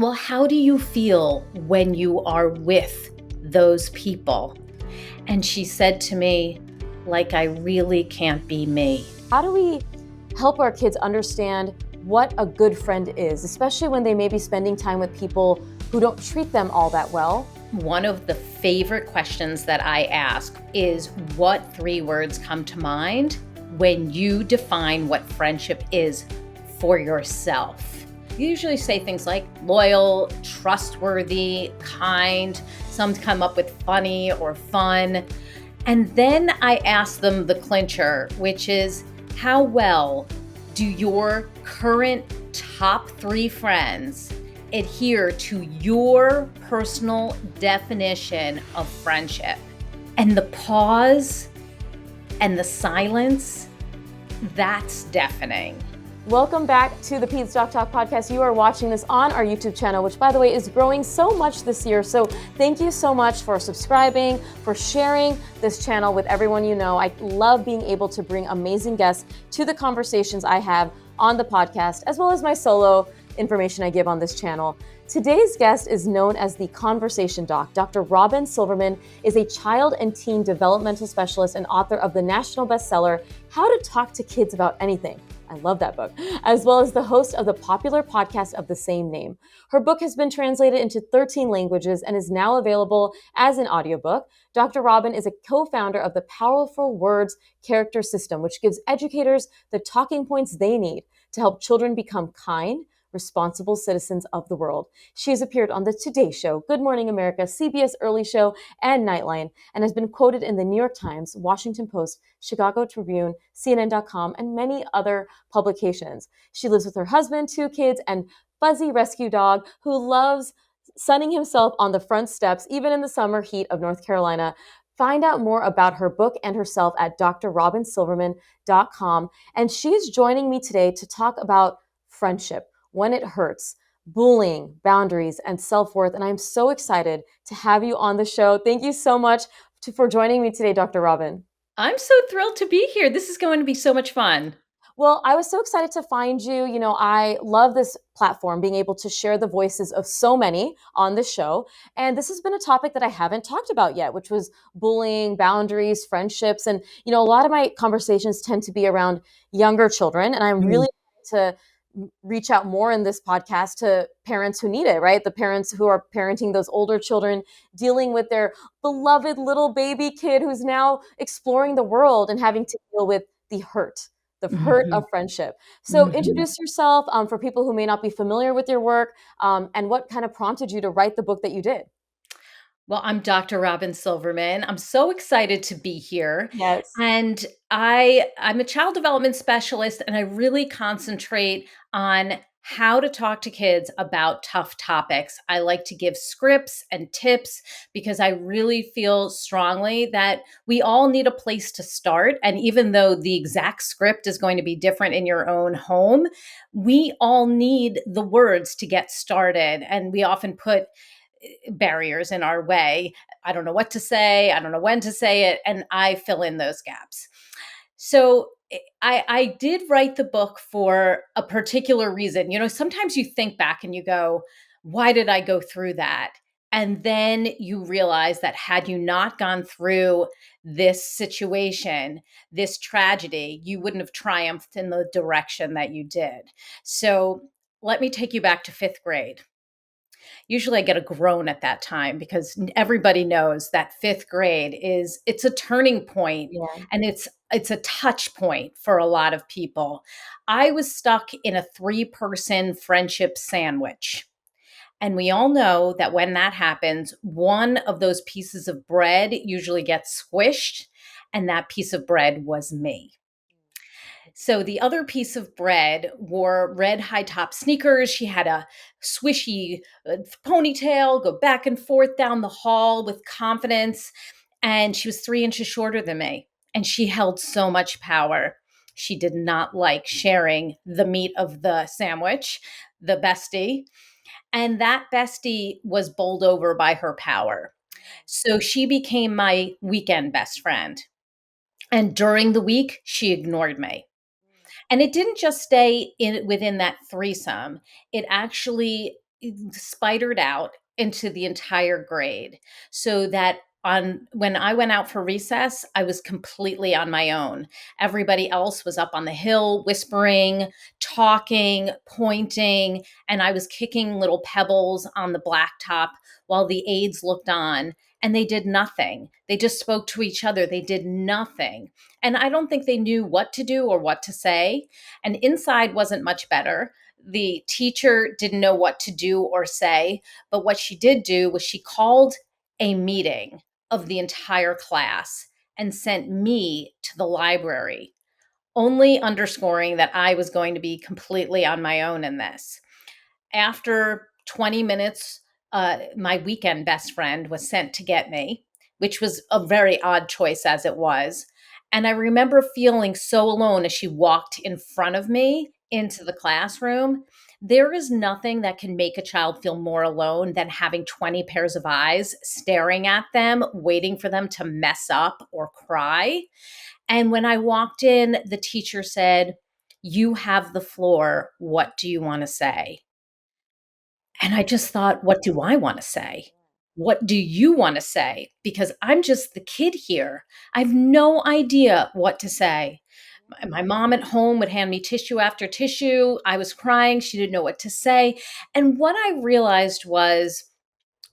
well, how do you feel when you are with those people? And she said to me, like, I really can't be me. How do we help our kids understand what a good friend is, especially when they may be spending time with people who don't treat them all that well? One of the favorite questions that I ask is, what 3 words come to mind when you define what friendship is for yourself? You usually say things like loyal, trustworthy, kind. Some come up with funny or fun. And then I ask them the clincher, which is, how well do your current top 3 friends adhere to your personal definition of friendship? And the pause and the silence, that's deafening. Welcome back to the Pete's Doc Talk podcast. You are watching this on our YouTube channel, which, by the way, is growing so much this year. So thank you so much for subscribing, for sharing this channel with everyone you know. I love being able to bring amazing guests to the conversations I have on the podcast, as well as my solo information I give on this channel. Today's guest is known as the Conversation Doc. Dr. Robin Silverman is a child and teen developmental specialist and author of the national bestseller, How to Talk to Kids About Anything. I love that book, as well as the host of the popular podcast of the same name. Her book has been translated into 13 languages and is now available as an audiobook. Dr. Robin is a co-founder of the Powerful Words Character System, which gives educators the talking points they need to help children become kind, responsible citizens of the world. She has appeared on The Today Show, Good Morning America, CBS Early Show, and Nightline, and has been quoted in the New York Times, Washington Post, Chicago Tribune, CNN.com, and many other publications. She lives with her husband, 2 kids, and fuzzy rescue dog who loves sunning himself on the front steps, even in the summer heat of North Carolina. Find out more about her book and herself at drrobinsilverman.com. And she is joining me today to talk about friendship, when it hurts, bullying, boundaries, and self-worth. And I'm so excited to have you on the show. Thank you so much for joining me today, Dr. Robin. I'm so thrilled to be here. This is going to be so much fun. Well, I was so excited to find you. You know, I love this platform, being able to share the voices of so many on the show. And this has been a topic that I haven't talked about yet, which was bullying, boundaries, friendships. And, you know, a lot of my conversations tend to be around younger children. And I'm really to reach out more in this podcast to parents who need it, right? The parents who are parenting those older children, dealing with their beloved little baby kid who's now exploring the world and having to deal with the hurt of friendship. So introduce yourself for people who may not be familiar with your work, and what kind of prompted you to write the book that you did. Well, I'm Dr. Robin Silverman. I'm so excited to be here. Yes. And I'm a child development specialist, and I really concentrate on how to talk to kids about tough topics. I like to give scripts and tips because I really feel strongly that we all need a place to start. And even though the exact script is going to be different in your own home, we all need the words to get started. And we often put barriers in our way. I don't know what to say. I don't know when to say it. And I fill in those gaps. So I did write the book for a particular reason. You know, sometimes you think back and you go, why did I go through that? And then you realize that had you not gone through this situation, this tragedy, you wouldn't have triumphed in the direction that you did. So let me take you back to 5th grade. Usually I get a groan at that time because everybody knows that 5th grade it's a turning point, Yeah. and it's a touch point for a lot of people. I was stuck in a 3-person friendship sandwich. And we all know that when that happens, one of those pieces of bread usually gets squished, and that piece of bread was me. So the other piece of bread wore red high top sneakers. She had a swishy ponytail, go back and forth down the hall with confidence. And she was 3 inches shorter than me. And she held so much power. She did not like sharing the meat of the sandwich, the bestie. And that bestie was bowled over by her power. So she became my weekend best friend. And during the week, she ignored me. And it didn't just stay within that threesome. It actually spidered out into the entire grade, so that on when I went out for recess, I was completely on my own. Everybody else was up on the hill whispering, talking, pointing, and I was kicking little pebbles on the blacktop while the aides looked on, and they did nothing. They just spoke to each other. They did nothing. And I don't think they knew what to do or what to say. And inside wasn't much better. The teacher didn't know what to do or say, but what she did do was she called a meeting of the entire class and sent me to the library, only underscoring that I was going to be completely on my own in this. After 20 minutes, my weekend best friend was sent to get me, which was a very odd choice as it was. And I remember feeling so alone as she walked in front of me into the classroom. There is nothing that can make a child feel more alone than having 20 pairs of eyes staring at them, waiting for them to mess up or cry. And when I walked in, the teacher said, "You have the floor. What do you want to say?" And I just thought, what do I want to say? What do you want to say? Because I'm just the kid here. I have no idea what to say. My mom at home would hand me tissue after tissue. I was crying. She didn't know what to say. And what I realized was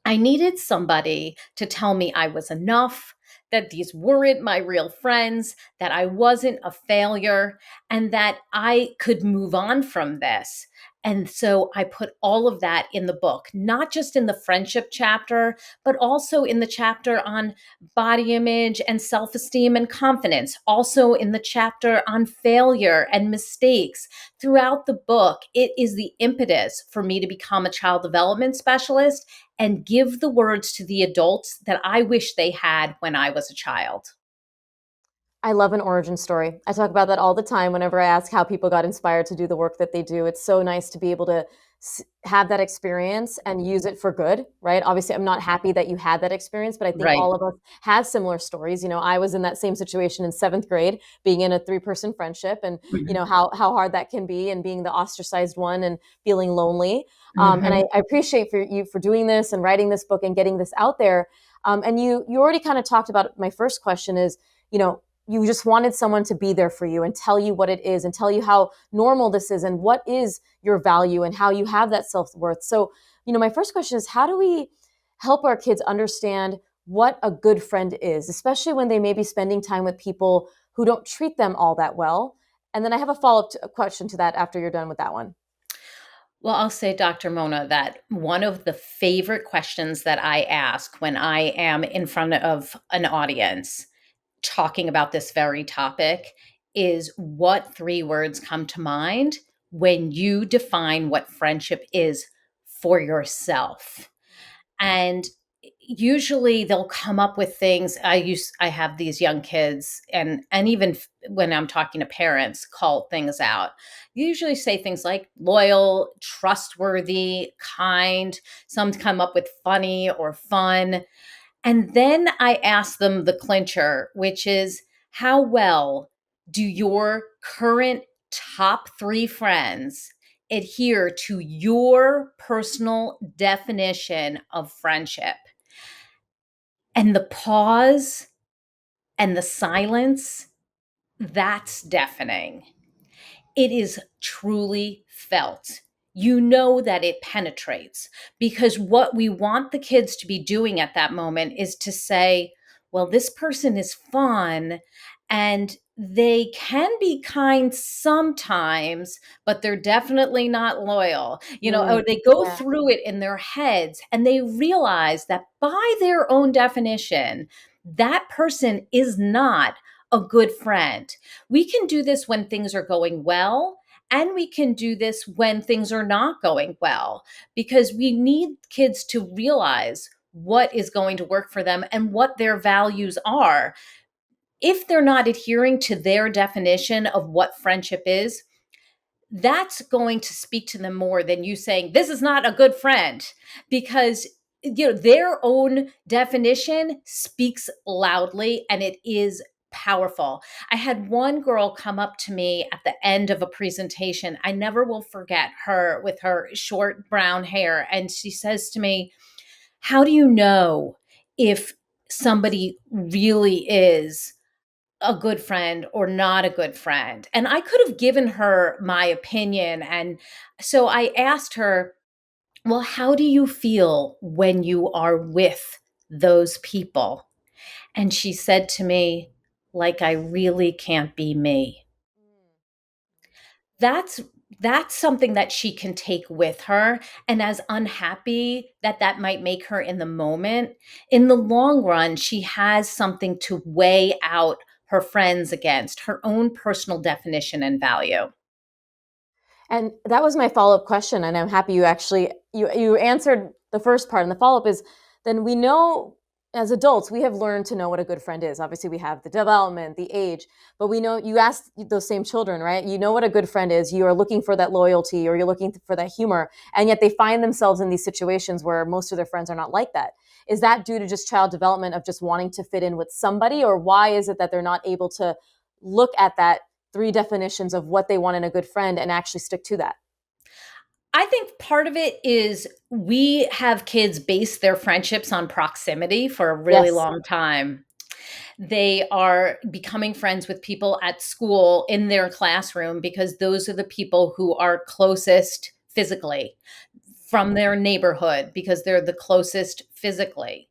I needed somebody to tell me I was enough, that these weren't my real friends, that I wasn't a failure, and that I could move on from this. And so I put all of that in the book, not just in the friendship chapter, but also in the chapter on body image and self esteem and confidence, also in the chapter on failure and mistakes. Throughout the book, it is the impetus for me to become a child development specialist and give the words to the adults that I wish they had when I was a child. I love an origin story. I talk about that all the time whenever I ask how people got inspired to do the work that they do. It's so nice to be able to have that experience and use it for good, right? Obviously, I'm not happy that you had that experience, but I think Right. all of us have similar stories. I was in that same situation in seventh grade, being in a three-person friendship, and Mhm. how hard that can be, and being the ostracized one and feeling lonely. And Mhm. I appreciate for you for doing this and writing this book and getting this out there. And you already kind of talked about my first question is, you know, you just wanted someone to be there for you and tell you what it is and tell you how normal this is and what is your value and how you have that self-worth. So, my first question is, how do we help our kids understand what a good friend is, especially when they may be spending time with people who don't treat them all that well? And then I have a follow-up question to that after you're done with that one. Well, I'll say, Dr. Mona, that one of the favorite questions that I ask when I am in front of an audience talking about this very topic is, what three words come to mind when you define what friendship is for yourself? And usually they'll come up with things. I have these young kids, and even when I'm talking to parents, call things out. Usually say things like loyal, trustworthy, kind. Some come up with funny or fun. And then I ask them the clincher, which is, how well do your current top three friends adhere to your personal definition of friendship? And the pause and the silence, that's deafening. It is truly felt. You know that it penetrates, because what we want the kids to be doing at that moment is to say, well, this person is fun and they can be kind sometimes, but they're definitely not loyal. Or Mm, they go yeah. through it in their heads and they realize that by their own definition, that person is not a good friend. We can do this when things are going well, and we can do this when things are not going well, because we need kids to realize what is going to work for them and what their values are. If they're not adhering to their definition of what friendship is, that's going to speak to them more than you saying, this is not a good friend, because their own definition speaks loudly, and it is powerful. I had one girl come up to me at the end of a presentation. I never will forget her with her short brown hair. And she says to me, how do you know if somebody really is a good friend or not a good friend? And I could have given her my opinion. And so I asked her, well, how do you feel when you are with those people? And she said to me, like, I really can't be me. That's that's something that she can take with her, and as unhappy that that might make her in the moment, in the long run, she has something to weigh out her friends against, her own personal definition and value. And that was my follow-up question, and I'm happy you actually you answered the first part. And the follow-up is, then we know as adults we have learned to know what a good friend is. Obviously, we have the development, the age, but we know, you ask those same children, right? You know what a good friend is. You are looking for that loyalty, or you're looking for that humor, and yet they find themselves in these situations where most of their friends are not like that. Is that due to just child development of just wanting to fit in with somebody, or why is it that they're not able to look at that three definitions of what they want in a good friend and actually stick to that? I think part of it is we have kids base their friendships on proximity for a really Yes. long time. They are becoming friends with people at school in their classroom because those are the people who are closest physically, from their neighborhood because they're the closest physically.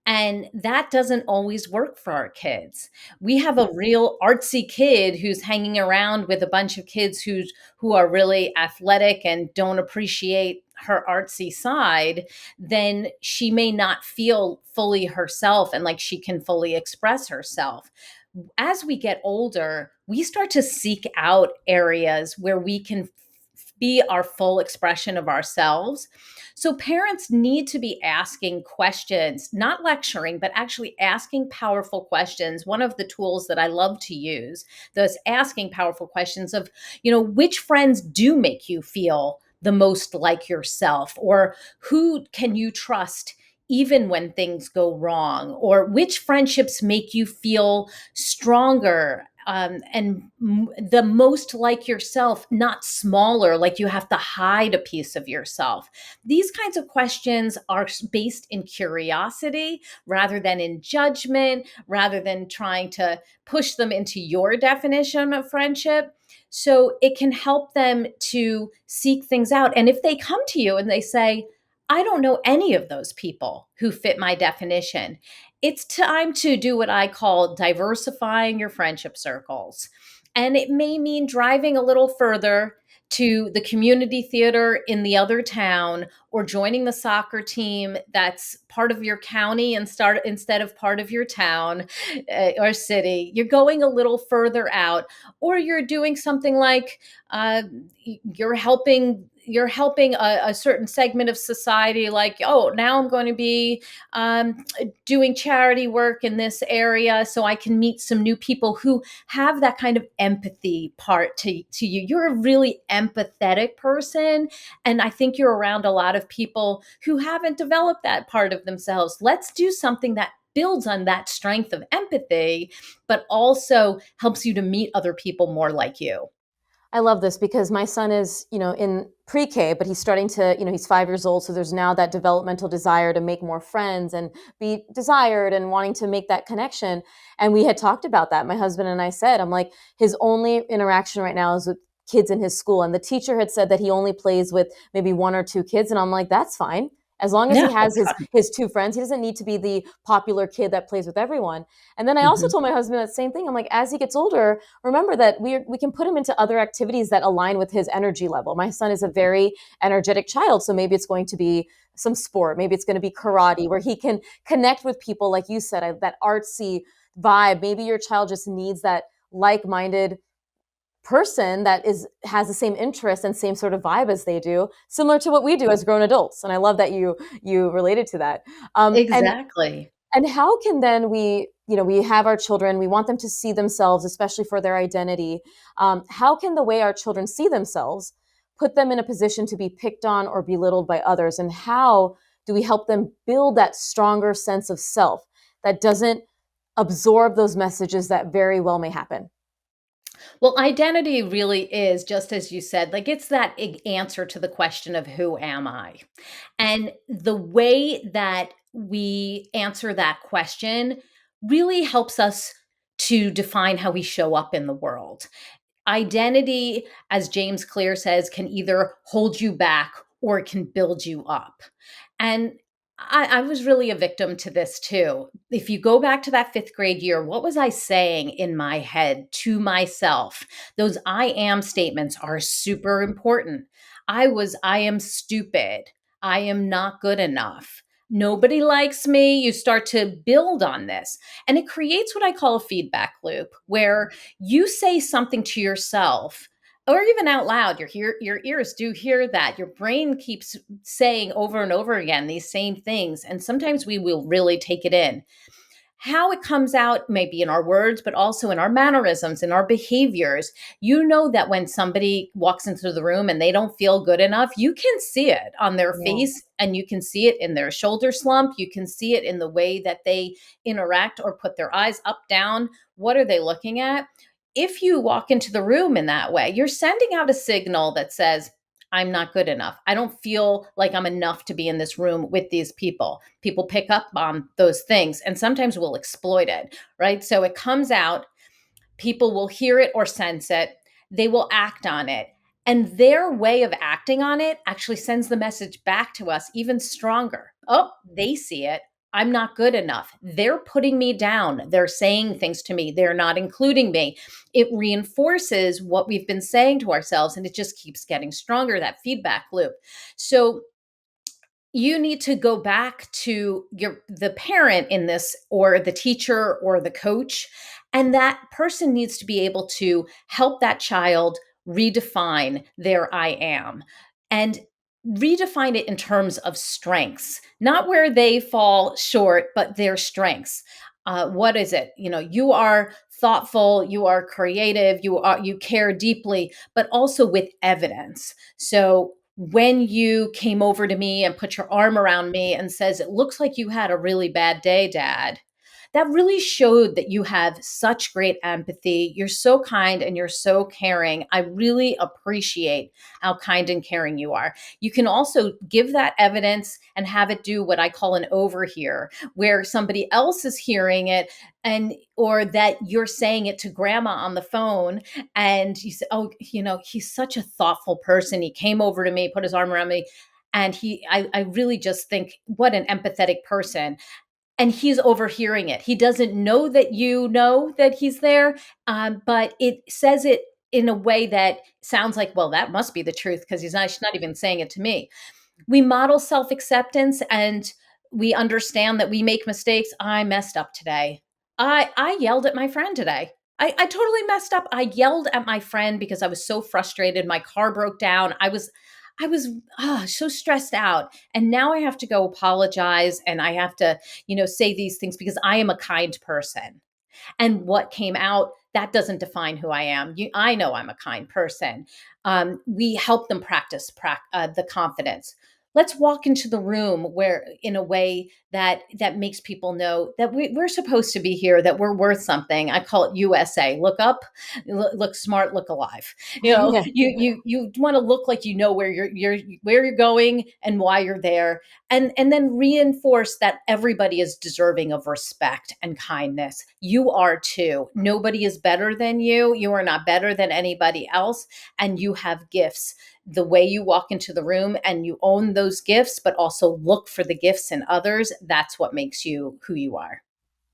And that doesn't always work for our kids. We have a real artsy kid who's hanging around with a bunch of kids who are really athletic and don't appreciate her artsy side, then she may not feel fully herself and like she can fully express herself. As we get older, we start to seek out areas where we can be our full expression of ourselves. So parents need to be asking questions, not lecturing, but actually asking powerful questions. One of the tools that I love to use, those asking powerful questions of, which friends do make you feel the most like yourself, or who can you trust even when things go wrong, or which friendships make you feel stronger, the most like yourself, not smaller, like you have to hide a piece of yourself. These kinds of questions are based in curiosity rather than in judgment, rather than trying to push them into your definition of friendship. So it can help them to seek things out. And if they come to you and they say, I don't know any of those people who fit my definition, it's time to do what I call diversifying your friendship circles. And it may mean driving a little further to the community theater in the other town, or joining the soccer team that's part of your county and start instead of part of your town, or city. You're going a little further out, or you're doing something like, uh, you're helping a certain segment of society, like, oh, now I'm going to be doing charity work in this area so I can meet some new people who have that kind of empathy part to you. You're a really empathetic person. And I think you're around a lot of people who haven't developed that part of themselves. Let's do something that builds on that strength of empathy, but also helps you to meet other people more like you. I love this because my son is, in pre-K, but he's starting to, he's 5 years old. So there's now that developmental desire to make more friends and be desired and wanting to make that connection. And we had talked about that. My husband and I said, I'm like, his only interaction right now is with kids in his school. And the teacher had said that he only plays with maybe one or two kids. And I'm like, that's fine. As long as he Yeah, has that's his two friends, he doesn't need to be the popular kid that plays with everyone. And then I also fun. told my husband that same thing. I'm like, as he gets older, remember that we can put him into other activities that align with his energy level. My son is a very energetic child, so maybe it's going to be some sport, maybe it's going to be karate, where he can connect with people, like you said, that artsy vibe. Maybe your child just needs that like-minded person that has the same interest and same sort of vibe as they do, similar to what we do as grown adults. And I love that you related to that. And Exactly. how can then we have our children, we want them to see themselves, especially for their identity. How can the way our children see themselves put them in a position to be picked on or belittled by others? And how do we help them build that stronger sense of self that doesn't absorb those messages that very well may happen? Well, identity really is, just as you said, like it's that answer to the question of who am I? And the way that we answer that question really helps us to define how we show up in the world. Identity, as James Clear says, can either hold you back or it can build you up. And I was really a victim to this too. If you go back to that fifth grade year, what was I saying in my head to myself? Those I am statements are super important. I am stupid. I am not good enough. Nobody likes me. You start to build on this. And it creates what I call a feedback loop where you say something to yourself or even out loud, your ears do hear that. Your brain keeps saying over and over again these same things. And sometimes we will really take it in. How it comes out may be in our words, but also in our mannerisms, in our behaviors. You know that when somebody walks into the room and they don't feel good enough, you can see it on their Yeah. face and you can see it in their shoulder slump. You can see it in the way that they interact or put their eyes up, down. What are they looking at? If you walk into the room in that way, you're sending out a signal that says, I'm not good enough. I don't feel like I'm enough to be in this room with these people. People pick up on those things and sometimes will exploit it, right? So it comes out, people will hear it or sense it, they will act on it. And their way of acting on it actually sends the message back to us even stronger. Oh, they see it. I'm not good enough. They're putting me down. They're saying things to me. They're not including me. It reinforces what we've been saying to ourselves and it just keeps getting stronger, that feedback loop. So you need to go back to the parent in this or the teacher or the coach, and that person needs to be able to help that child redefine their I am and redefine it in terms of strengths, not where they fall short, but their strengths. What is it? You are thoughtful, you are creative, you care deeply, but also with evidence. So when you came over to me and put your arm around me and says, it looks like you had a really bad day, Dad, that really showed that you have such great empathy. You're so kind and you're so caring. I really appreciate how kind and caring you are. You can also give that evidence and have it do what I call an overhear, where somebody else is hearing it and or that you're saying it to grandma on the phone and you say, oh, he's such a thoughtful person. He came over to me, put his arm around me, and I really just think what an empathetic person. And he's overhearing it. He doesn't know that you know that he's there, but it says it in a way that sounds like, well, that must be the truth because she's not even saying it to me. We model self acceptance and we understand that we make mistakes. I messed up today. I yelled at my friend today. I totally messed up. I yelled at my friend because I was so frustrated. My car broke down. I was so stressed out. And now I have to go apologize and I have to, say these things because I am a kind person. And what came out, that doesn't define who I am. I know I'm a kind person. We help them practice the confidence. Let's walk into the room where in a way that makes people know that we're supposed to be here, that we're worth something. I call it USA. Look up, look smart, look alive. Yeah. You want to look like you know where you're going and why you're there, and then reinforce that everybody is deserving of respect and kindness. You are too. Nobody is better than you. You are not better than anybody else, and you have gifts. The way you walk into the room and you own those gifts, but also look for the gifts in others, that's what makes you who you are.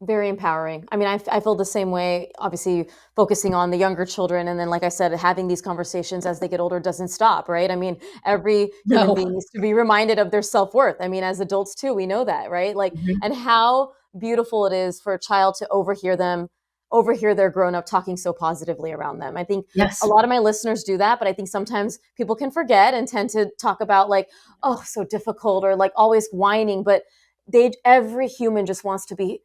Very empowering. I mean, I feel the same way, obviously focusing on the younger children. And then, like I said, having these conversations as they get older doesn't stop, right? I mean, every human No. being needs to be reminded of their self-worth. I mean, as adults too, we know that, right? Like, Mhm. and how beautiful it is for a child to overhear their grown up talking so positively around them. I think a Yes. lot of my listeners do that, but I think sometimes people can forget and tend to talk about like, oh, so difficult or like always whining, but every human just wants to be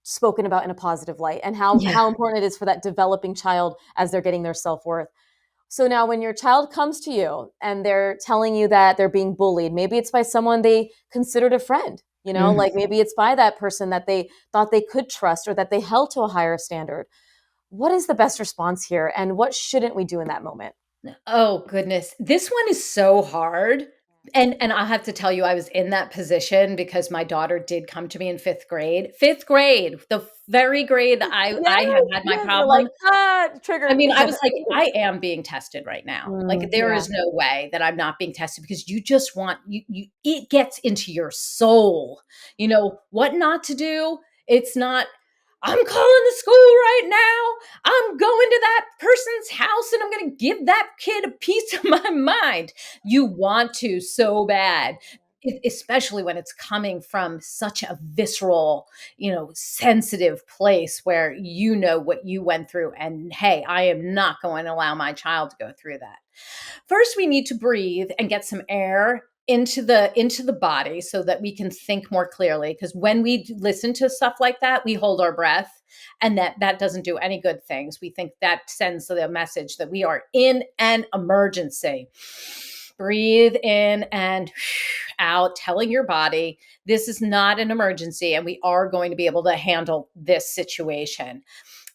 spoken about in a positive light and Yeah. how important it is for that developing child as they're getting their self-worth. So now when your child comes to you and they're telling you that they're being bullied, maybe it's by someone they considered a friend. Mhm. like maybe it's by that person that they thought they could trust or that they held to a higher standard. What is the best response here, and what shouldn't we do in that moment? Oh, goodness. This one is so hard. And I have to tell you, I was in that position because my daughter did come to me in 5th grade. 5th grade, the very grade Yes, I had my yes, you're like, problem. I triggered. mean, I was like, "I am being tested right now." Like, there Yeah. is no way that I'm not being tested because you just want you it gets into your soul. You know, what not to do? It's not, "I'm calling the school right now. I'm going to that person's house, and I'm gonna give that kid a piece of my mind." You want to so bad, especially when it's coming from such a visceral, sensitive place where you know what you went through. And hey, I am not going to allow my child to go through that. First, we need to breathe and get some air into the body so that we can think more clearly, because when we listen to stuff like that, we hold our breath, and that doesn't do any good things. We think that sends the message that we are in an emergency. Breathe in and out, telling your body this is not an emergency and we are going to be able to handle this situation.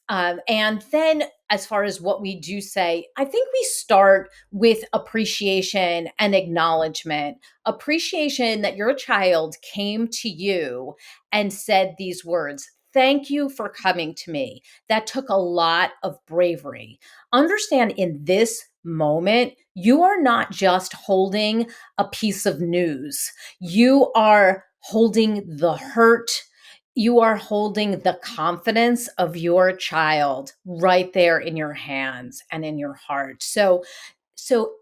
And then, as far as what we do say, I think we start with appreciation and acknowledgement. Appreciation that your child came to you and said these words. Thank you for coming to me. That took a lot of bravery. Understand, in this moment, you are not just holding a piece of news, you are holding the hurt, you are holding the confidence of your child right there in your hands and in your heart. So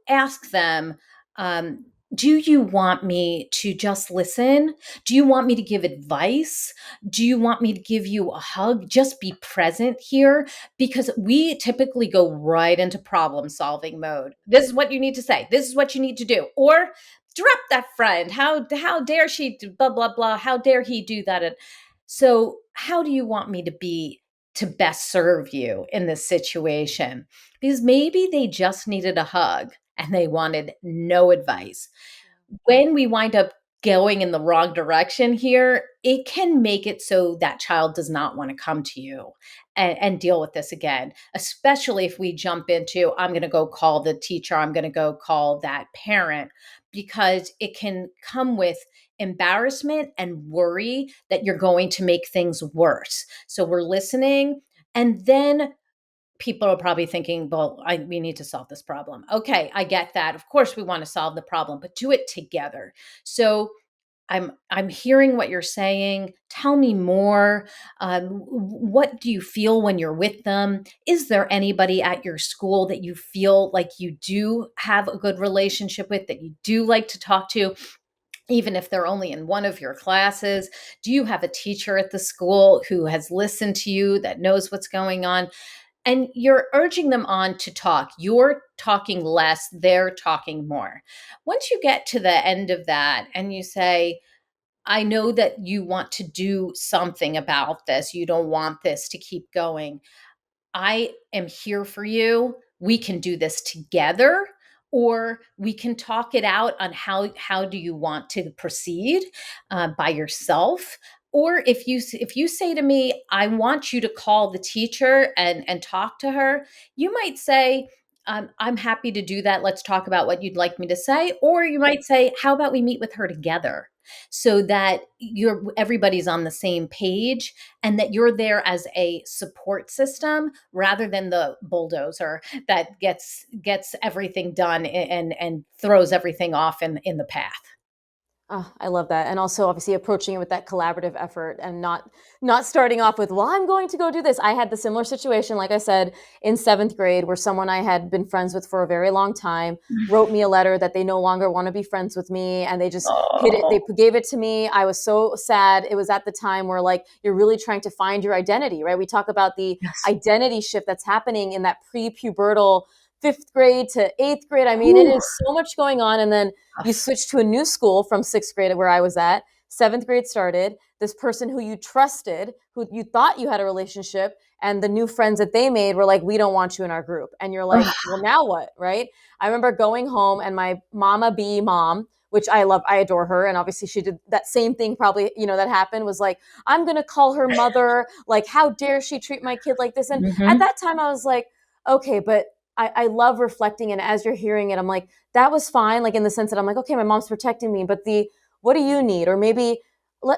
ask them, um, do you want me to just listen? Do you want me to give advice? Do you want me to give you a hug? Just be present here, because we typically go right into problem solving mode. This is what you need to say. This is what you need to do. Or drop that friend. How dare she do blah blah blah? How dare he do that? And so, how do you want me to be to best serve you in this situation? Because maybe they just needed a hug and they wanted no advice. When we wind up going in the wrong direction here, it can make it so that child does not want to come to you and deal with this again, especially if we jump into, I'm going to go call the teacher, I'm going to go call that parent, because it can come with embarrassment and worry that you're going to make things worse. So we're listening, and then people are probably thinking, well, we need to solve this problem. Okay, I get that. Of course, we want to solve the problem, but do it together. So I'm hearing what you're saying. Tell me more. What do you feel when you're with them? Is there anybody at your school that you feel like you do have a good relationship with, that you do like to talk to, even if they're only in one of your classes? Do you have a teacher at the school who has listened to you, that knows what's going on? And you're urging them on to talk. You're talking less, they're talking more. Once you get to the end of that and you say, I know that you want to do something about this, you don't want this to keep going, I am here for you. We can do this together, or we can talk it out on how do you want to proceed by yourself. Or if you say to me, I want you to call the teacher and talk to her, you might say, I'm happy to do that. Let's talk about what you'd like me to say. Or you might say, how about we meet with her together, so that everybody's on the same page, and that you're there as a support system rather than the bulldozer that gets everything done and throws everything off in the path. Oh, I love that. And also obviously approaching it with that collaborative effort and not starting off with, well, I'm going to go do this. I had the similar situation, like I said, in 7th grade, where someone I had been friends with for a very long time wrote me a letter that they no longer want to be friends with me, and they just hid it, Oh, they gave it to me. I was so sad. It was at the time where, like, you're really trying to find your identity, right? We talk about the yes. identity shift that's happening in that pre-pubertal 5th grade to 8th grade. I mean, it Whew. is so much going on. And then you switch to a new school from 6th grade, where I was at. 7th grade started. This person who you trusted, who you thought you had a relationship, and the new friends that they made were like, we don't want you in our group. And you're like, Ugh. well, now what? Right? I remember going home, and my mama be mom which I love. I adore her. And obviously she did that same thing probably, that happened, was like, I'm going to call her mother. Like, how dare she treat my kid like this? And at Hmm. that time I was like, okay, but I love reflecting. And as you're hearing it, I'm like, that was fine. Like in the sense that I'm like, okay, my mom's protecting me, but what do you need? Or maybe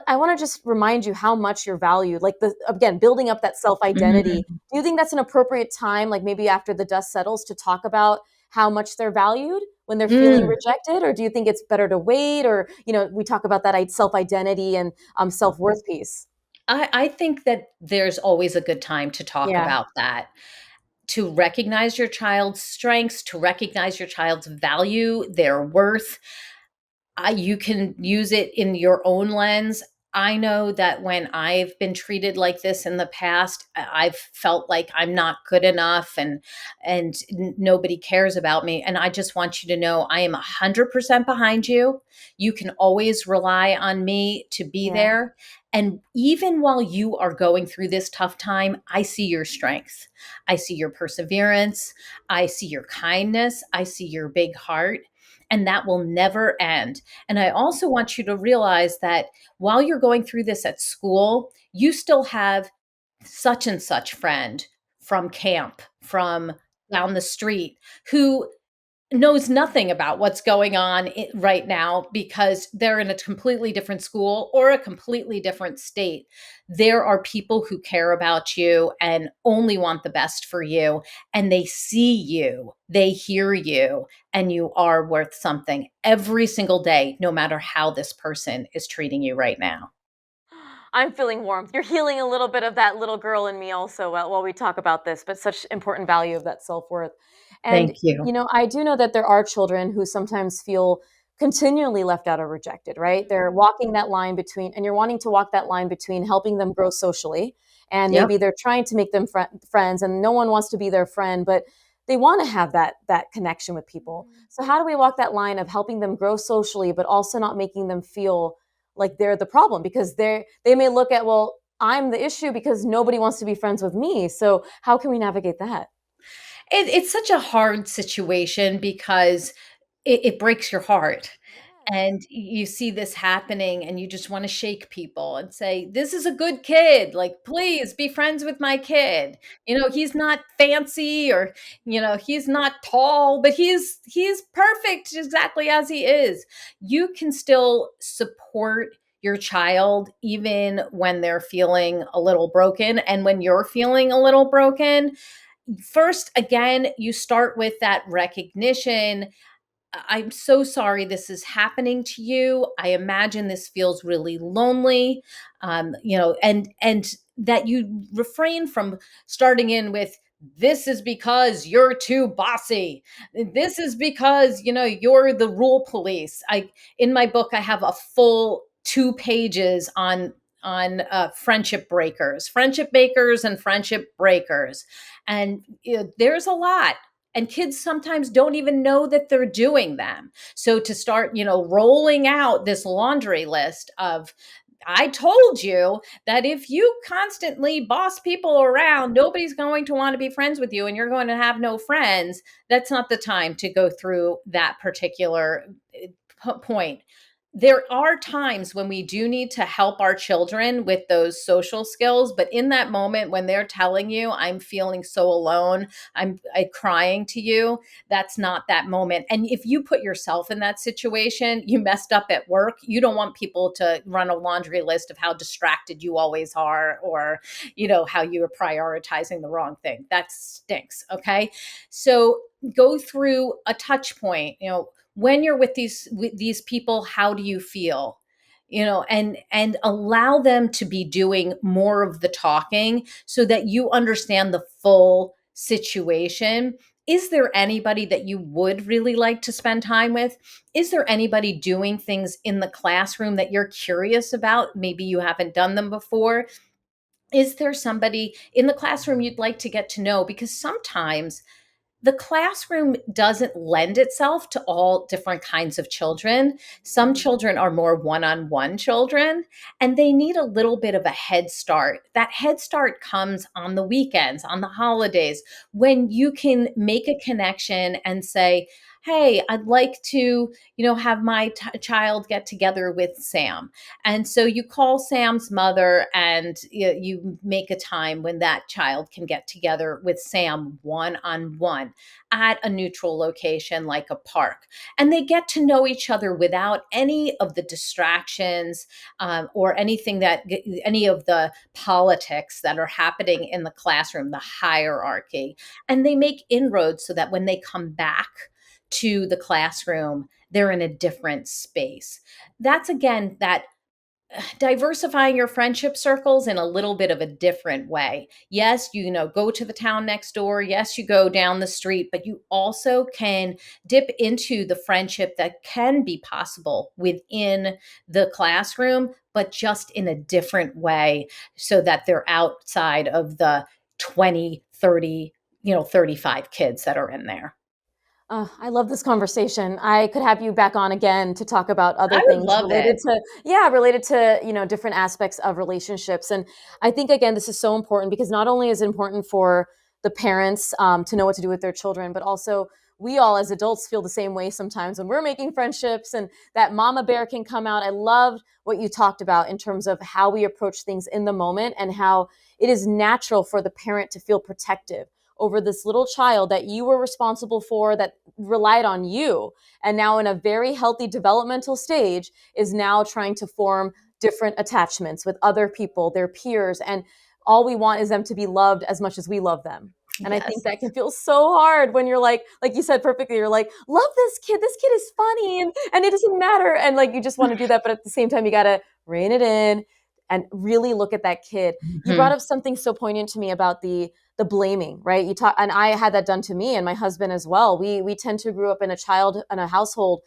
I want to just remind you how much you're valued. Like again, building up that self identity. Hmm. Do you think that's an appropriate time, like maybe after the dust settles, to talk about how much they're valued when they're feeling Mm. rejected? Or do you think it's better to wait? Or, we talk about that self identity and self worth piece. I think that there's always a good time to talk Yeah. about that, to recognize your child's strengths, to recognize your child's value, their worth. You can use it in your own lens. I know that when I've been treated like this in the past, I've felt like I'm not good enough, and nobody cares about me. And I just want you to know I am 100% behind you. You can always rely on me to be Yeah. there. And even while you are going through this tough time, I see your strength. I see your perseverance. I see your kindness. I see your big heart. And that will never end. And I also want you to realize that while you're going through this at school, you still have such and such friend from camp, from down the street, who knows nothing about what's going on right now because they're in a completely different school or a completely different state. There are people who care about you and only want the best for you, and they see you, they hear you, and you are worth something every single day, no matter how this person is treating you right now. I'm feeling warmth. You're healing a little bit of that little girl in me also while we talk about this, but such important value of that self worth. And, Thank you. I do know that there are children who sometimes feel continually left out or rejected, right? They're walking that line between, and you're wanting to walk that line between helping them grow socially. And Yep. maybe they're trying to make them friends, and no one wants to be their friend, but they want to have that connection with people. So how do we walk that line of helping them grow socially, but also not making them feel like they're the problem, because they may look at, well, I'm the issue because nobody wants to be friends with me. So how can we navigate that? It's such a hard situation because it breaks your heart. Yes. And you see this happening and you just want to shake people and say, "This is a good kid. Like, please be friends with my kid. He's not fancy, or, he's not tall, but he's perfect exactly as he is." You can still support your child even when they're feeling a little broken. And when you're feeling a little broken, first, again, you start with that recognition. I'm so sorry this is happening to you. I imagine this feels really lonely. And that you refrain from starting in with, "This is because you're too bossy. This is because, you're the rule police." In my book, I have a full 2 pages on friendship breakers, friendship makers, and friendship breakers. And there's a lot, and kids sometimes don't even know that they're doing them. So to start, rolling out this laundry list of, "I told you that if you constantly boss people around, nobody's going to want to be friends with you and you're going to have no friends." That's not the time to go through that particular point. There are times when we do need to help our children with those social skills, but in that moment when they're telling you, "I'm feeling so alone, I crying to you," that's not that moment. And if you put yourself in that situation, you messed up at work, you don't want people to run a laundry list of how distracted you always are, or how you are prioritizing the wrong thing. That stinks. Okay. So go through a touch point. When you're with these people, how do you feel? And allow them to be doing more of the talking so that you understand the full situation. Is there anybody that you would really like to spend time with? Is there anybody doing things in the classroom that you're curious about? Maybe you haven't done them before. Is there somebody in the classroom you'd like to get to know? Because sometimes the classroom doesn't lend itself to all different kinds of children. Some children are more one on one children, and they need a little bit of a head start. That head start comes on the weekends, on the holidays, when you can make a connection and say, hey, I'd like to, have my child get together with Sam. And so you call Sam's mother and you make a time when that child can get together with Sam one on one at a neutral location like a park. And they get to know each other without any of the distractions, or any of the politics that are happening in the classroom, the hierarchy. And they make inroads so that when they come back to the classroom, they're in a different space. That's again that diversifying your friendship circles in a little bit of a different way. Yes, go to the town next door. Yes, you go down the street, but you also can dip into the friendship that can be possible within the classroom, but just in a different way so that they're outside of the 20, 30, 35 kids that are in there. I love this conversation. I could have you back on again to talk about other I would things love it. related to, different aspects of relationships. And I think again, this is so important because not only is it important for the parents to know what to do with their children, but also we all as adults feel the same way sometimes when we're making friendships and that mama bear can come out. I loved what you talked about in terms of how we approach things in the moment and how it is natural for the parent to feel protective over this little child that you were responsible for, that relied on you, and now in a very healthy developmental stage is now trying to form different attachments with other people, their peers, and all we want is them to be loved as much as we love them. And I think Yes. that can feel so hard when you're like you said perfectly, you're like, love this kid. This kid is funny and it doesn't matter. And like you just want to do that, but at the same time, you gotta rein it in and really look at that kid. You brought Mhm. up something so poignant to me about the blaming, right? You talk, and I had that done to me and my husband as well. We tend to grew up in a household,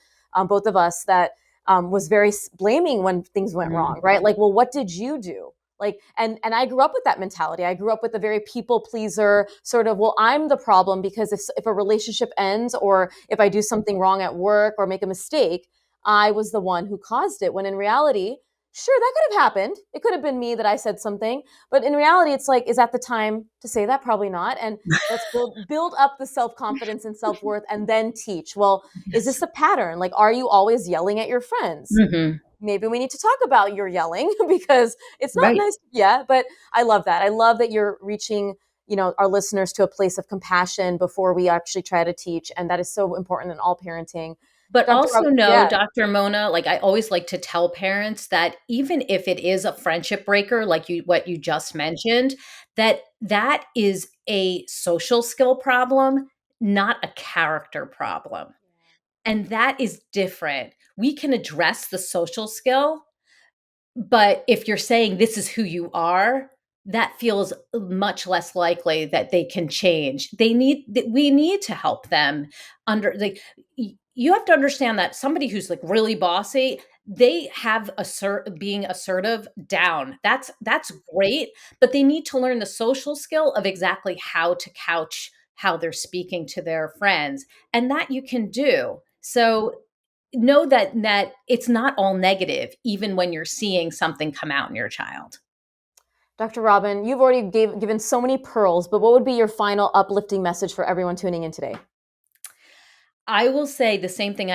both of us that was very blaming when things went wrong, right? Like, well, what did you do? Like, and I grew up with that mentality. I grew up with a very people pleaser sort of. Well, I'm the problem because if a relationship ends or if I do something wrong at work or make a mistake, I was the one who caused it. When in reality, sure, that could have happened. It could have been me that I said something, but in reality, it's like, is that the time to say that? Probably not. And let's build up the self confidence and self worth, and then teach. Well, is Yes. this a pattern? Like, are you always yelling at your friends? Mhm. Maybe we need to talk about your yelling because it's not Right. nice. Yeah, but I love that. I love that you're reaching, our listeners to a place of compassion before we actually try to teach, and that is so important in all parenting. But Dr. also know, Yeah, Dr. Mona, like I always like to tell parents that even if it is a friendship breaker, like what you just mentioned, that is a social skill problem, not a character problem. And that is different. We can address the social skill, but if you're saying this is who you are, that feels much less likely that they can change. We need to help them like you have to understand that somebody who's like really bossy, they have being assertive down. That's great, but they need to learn the social skill of exactly how to couch how they're speaking to their friends, and that you can do. So know that it's not all negative even when you're seeing something come out in your child. Dr. Robin, you've already given so many pearls, but what would be your final uplifting message for everyone tuning in today? I will say the same thing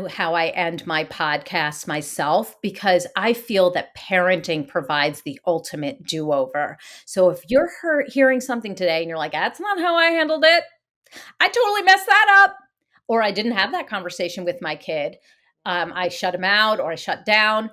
how I end my podcast myself, because I feel that parenting provides the ultimate do-over. So if you're hearing something today and you're like, that's not how I handled it, I totally messed that up, or I didn't have that conversation with my kid, I shut him out or I shut down,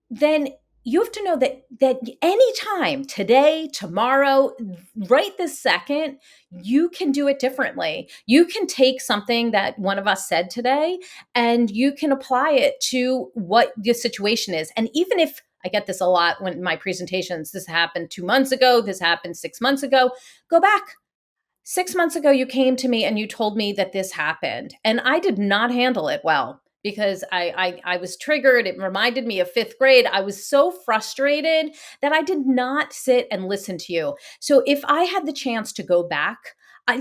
then you have to know that anytime, today, tomorrow, right this second, you can do it differently. You can take something that one of us said today and you can apply it to what the situation is. And even if I get this a lot when in my presentations, this happened 2 months ago, this happened 6 months ago, go back. 6 months ago, you came to me and you told me that this happened, and I did not handle it well because I was triggered. It reminded me of fifth grade. I was so frustrated that I did not sit and listen to you. So if I had the chance to go back,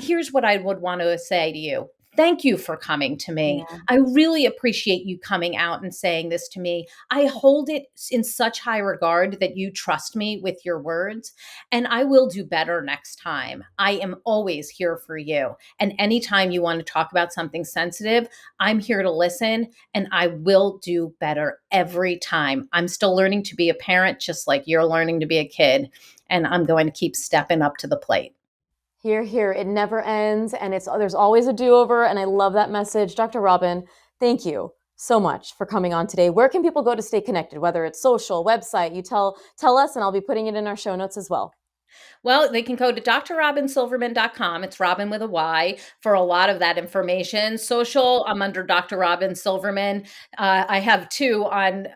here's what I would want to say to you. Thank you for coming to me. Yeah. I really appreciate you coming out and saying this to me. I hold it in such high regard that you trust me with your words, and I will do better next time. I am always here for you. And anytime you want to talk about something sensitive, I'm here to listen, and I will do better every time. I'm still learning to be a parent, just like you're learning to be a kid, and I'm going to keep stepping up to the plate. Here, here. It never ends, and there's always a do-over, and I love that message. Dr. Robin, thank you so much for coming on today. Where can people go to stay connected, whether it's social, website? You tell us, and I'll be putting it in our show notes as well. Well, they can go to drrobinsilverman.com. It's Robin with a Y for a lot of that information. Social, I'm under Dr. Robin Silverman. I have two on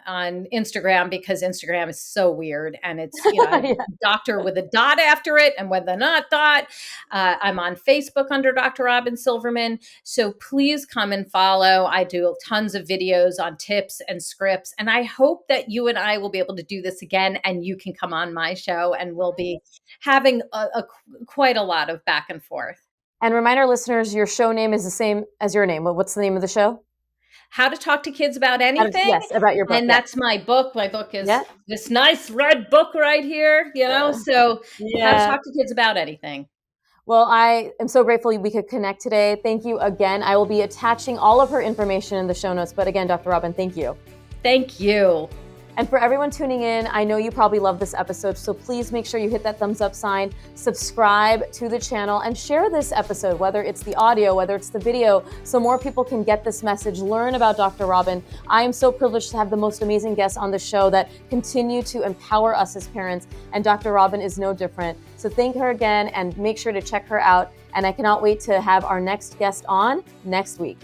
Instagram because Instagram is so weird, and it's Yeah. doctor with a dot after it, and with a not dot. I'm on Facebook under Dr. Robin Silverman. So please come and follow. I do tons of videos on tips and scripts, and I hope that you and I will be able to do this again, and you can come on my show, and we'll be having quite a lot of back and forth. And remind our listeners, your show name is the same as your name. What's the name of the show? How to Talk to Kids About Anything. Yes, about your book. And Yeah. that's my book. My book is Yeah. this nice red book right here, So How to Yeah. Talk to Kids About Anything. Well, I am so grateful we could connect today. Thank you again. I will be attaching all of her information in the show notes. But again, Dr. Robin, thank you. Thank you. And for everyone tuning in, I know you probably love this episode, so please make sure you hit that thumbs up sign, subscribe to the channel, and share this episode, whether it's the audio, whether it's the video, so more people can get this message, learn about Dr. Robin. I am so privileged to have the most amazing guests on the show that continue to empower us as parents, and Dr. Robin is no different. So thank her again, and make sure to check her out. And I cannot wait to have our next guest on next week.